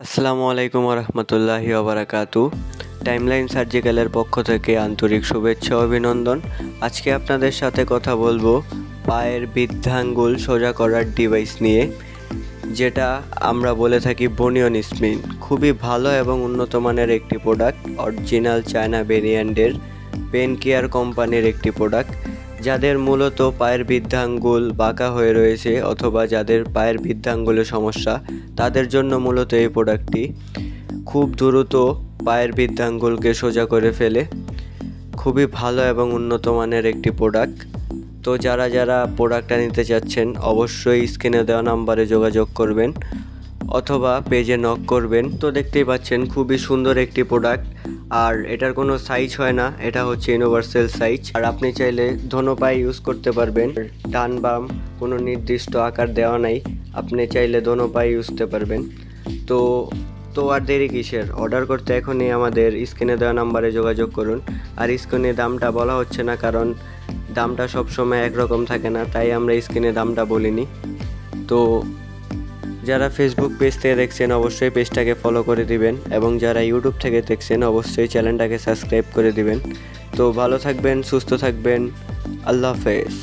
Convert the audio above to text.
আসসালামু আলাইকুম রহমতুল্লাহি ওবারাকাতু। টাইমলাইন সার্জিক্যালের পক্ষ থেকে আন্তরিক শুভেচ্ছা ও অভিনন্দন। আজকে আপনাদের সাথে কথা বলবো পায়ের বৃদ্ধাঙ্গুল সোজা করার ডিভাইস নিয়ে, যেটা আমরা বলে থাকি বনিয়ন স্পিন। খুবই ভালো এবং উন্নত মানের একটি প্রোডাক্ট, অরিজিনাল চায়না ভেরিয়েন্টের পেন কেয়ার কোম্পানির একটি প্রোডাক্ট। যাদের মূলত পায়ের বৃদ্ধাঙ্গুল বাঁকা হয়ে রয়েছে অথবা যাদের পায়ের বৃদ্ধাঙ্গুলের সমস্যা, তাদের জন্য মূলত এই প্রোডাক্টটি খুব দ্রুত পায়ের বৃদ্ধাঙ্গুলকে সোজা করে ফেলে। খুবই ভালো এবং উন্নত মানের একটি প্রোডাক্ট। তো যারা যারা প্রোডাক্টটা নিতে চাচ্ছেন অবশ্যই স্ক্রিনে দেওয়া নাম্বারে যোগাযোগ করবেন অথবা পেজে নক করবেন। তো দেখতেই পাচ্ছেন খুবই সুন্দর একটি প্রোডাক্ট, আর এটার কোনো সাইজ হয় না, এটা হচ্ছে ইউনিভার্সাল সাইজ। আর আপনি চাইলে দোনো পায়ে ইউজ করতে পারবেন, ডান বাম কোনো নির্দিষ্ট আকার দেওয়া নাই, আপনি চাইলে দোনো পায়ে ইউজ করতে পারবেন। তো তো আর দেরি কিসের, অর্ডার করতে এখনই আমাদের স্ক্রিনে দেওয়া নাম্বারে যোগাযোগ করুন। আর স্ক্রিনে দামটা বলা হচ্ছে না, কারণ দামটা সবসময় একরকম থাকে না, তাই আমরা স্ক্রিনে দামটা বলিনি। তো যারা ফেসবুক পেজ থেকে দেখছেন অবশ্যই পেজটাকে ফলো করে দিবেন, এবং যারা ইউটিউব থেকে দেখছেন অবশ্যই চ্যানেলটাকে সাবস্ক্রাইব করে দিবেন। তো ভালো থাকবেন, সুস্থ থাকবেন, আল্লাহ হাফেজ।